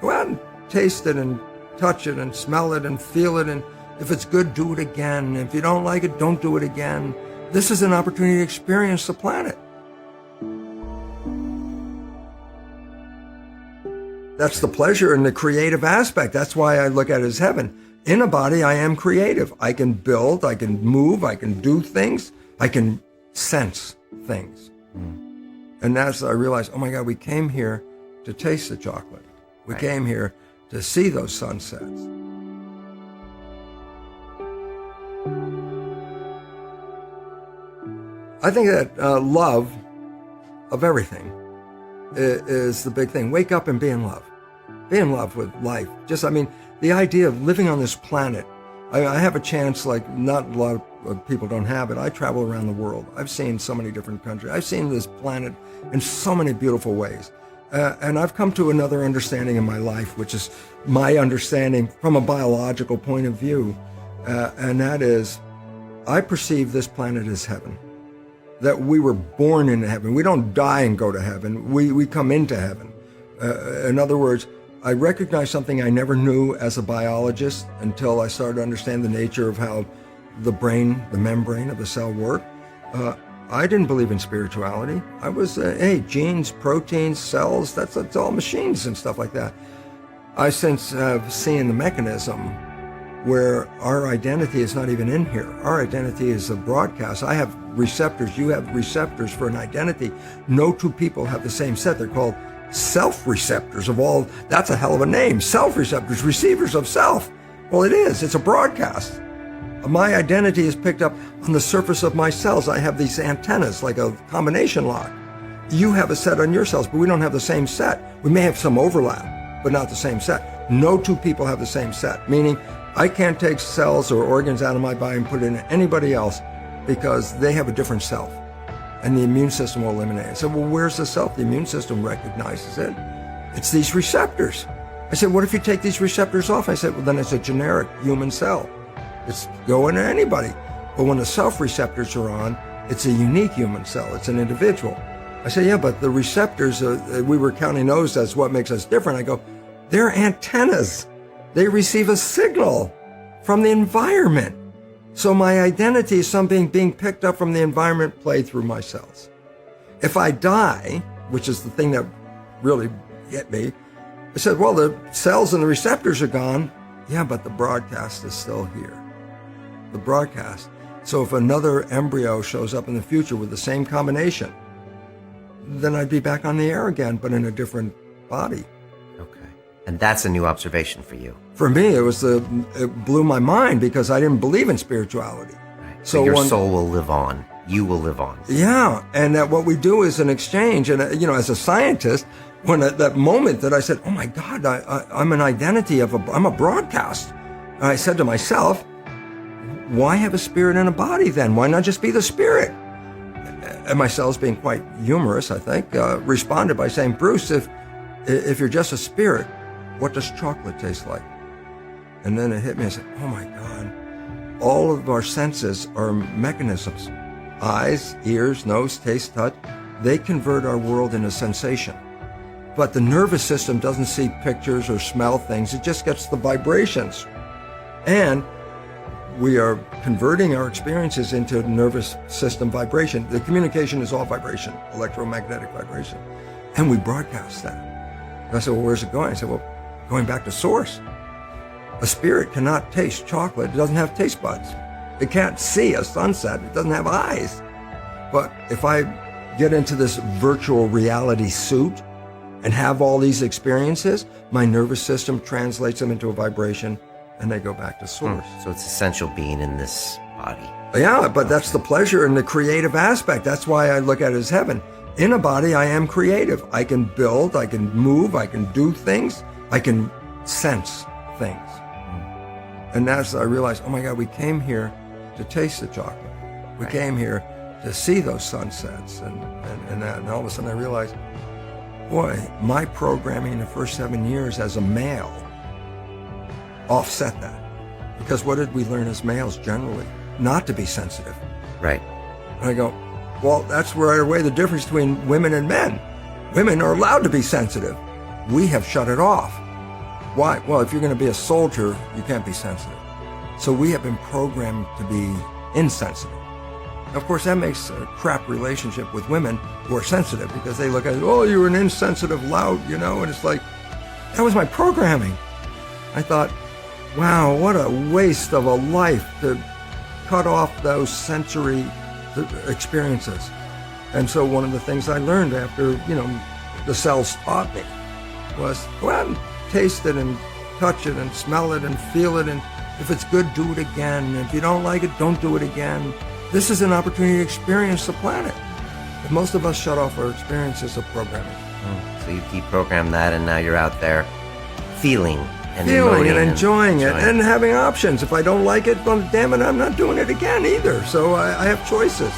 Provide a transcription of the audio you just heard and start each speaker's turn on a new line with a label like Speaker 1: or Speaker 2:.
Speaker 1: Go out and taste it and touch it and smell it and feel it. And if it's good, do it again. If you don't like it, don't do it again. This is an opportunity to experience the planet. That's the pleasure and the creative aspect. That's why I look at it as heaven. In a body, I am creative. I can build, I can move, I can do things, I can sense things. And as I realized, oh my God, we came here to taste the chocolate. We came here to see those sunsets. I think that love of everything is the big thing. Wake up and be in love. Be in love with life. The idea of living on this planet. I have a chance, like not a lot of people don't have it. I travel around the world. I've seen so many different countries. I've seen this planet in so many beautiful ways. And I've come to another understanding in my life, which is my understanding from a biological point of view. And that is, I perceive this planet as heaven. That we were born into heaven. We don't die and go to heaven. We come into heaven. In other words, I recognize something I never knew as a biologist until I started to understand the nature of how the brain, the membrane of the cell work. I didn't believe in spirituality. I was, genes, proteins, cells, that's all machines and stuff like that. I since have seen the mechanism where our identity is not even in here. Our identity is a broadcast. I have receptors, you have receptors for an identity. No two people have the same set. They're called self-receptors of all. That's a hell of a name. Self-receptors, receivers of self. Well, it is. It's a broadcast. My identity is picked up on the surface of my cells. I have these antennas, like a combination lock. You have a set on your cells, but we don't have the same set. We may have some overlap, but not the same set. No two people have the same set, meaning I can't take cells or organs out of my body and put it in anybody else because they have a different self. And the immune system will eliminate it. I said, well, where's the self? The immune system recognizes it. It's these receptors. I said, what if you take these receptors off? I said, well, then it's a generic human cell. It's going to anybody. But when the self-receptors are on, it's a unique human cell. It's an individual. I said, yeah, but the receptors, we were counting those as what makes us different. I go, they're antennas. They receive a signal from the environment. So my identity is something being picked up from the environment played through my cells. If I die, which is the thing that really hit me, I said, well, the cells and the receptors are gone. Yeah, but the broadcast is still here. The broadcast. So if another embryo shows up in the future with the same combination, then I'd be back on the air again, but in a different body.
Speaker 2: Okay. And that's a new observation for you.
Speaker 1: For me, it blew my mind because I didn't believe in spirituality.
Speaker 2: Right. So your soul will live on. You will live on.
Speaker 1: Yeah, and that what we do is an exchange. And as a scientist, when at that moment that I said, "Oh my God, I'm an identity I'm a broadcast," and I said to myself, "Why have a spirit in a body then? Why not just be the spirit?" And my cells, being quite humorous, I think, responded by saying, "Bruce, if you're just a spirit, what does chocolate taste like?" And then it hit me. I said, oh my God, all of our senses are mechanisms. Eyes, ears, nose, taste, touch. They convert our world into sensation. But the nervous system doesn't see pictures or smell things. It just gets the vibrations. And we are converting our experiences into nervous system vibration. The communication is all vibration, electromagnetic vibration. And we broadcast that. And I said, well, where's it going? I said, well, going back to source. A spirit cannot taste chocolate. It doesn't have taste buds. It can't see a sunset. It doesn't have eyes. But if I get into this virtual reality suit and have all these experiences, my nervous system translates them into a vibration and they go back to source.
Speaker 2: So it's essential being in this body.
Speaker 1: Yeah, but that's the pleasure and the creative aspect. That's why I look at it as heaven. In a body, I am creative. I can build, I can move, I can do things, I can sense things. And as I realized, oh my God, we came here to taste the chocolate. We came here to see those sunsets and that. And all of a sudden I realized, boy, my programming the first 7 years as a male offset that. Because what did we learn as males generally? Not to be sensitive.
Speaker 2: Right.
Speaker 1: And I go, well, that's right away the difference between women and men. Women are allowed to be sensitive. We have shut it off. Why? Well, if you're going to be a soldier, you can't be sensitive. So we have been programmed to be insensitive. Of course, that makes a crap relationship with women who are sensitive because they look at it, oh, you're an insensitive lout, and it's like, that was my programming. I thought, wow, what a waste of a life to cut off those sensory experiences. And so one of the things I learned after, the cells taught me was go out and taste it and touch it and smell it and feel it. And if it's good, do it again. If you don't like it, don't do it again. This is an opportunity to experience the planet. And most of us shut off our experiences of programming.
Speaker 2: So you deprogrammed that, and now you're out there feeling and
Speaker 1: enjoying it and having options. If I don't like it, well, damn it, I'm not doing it again either. So I have choices.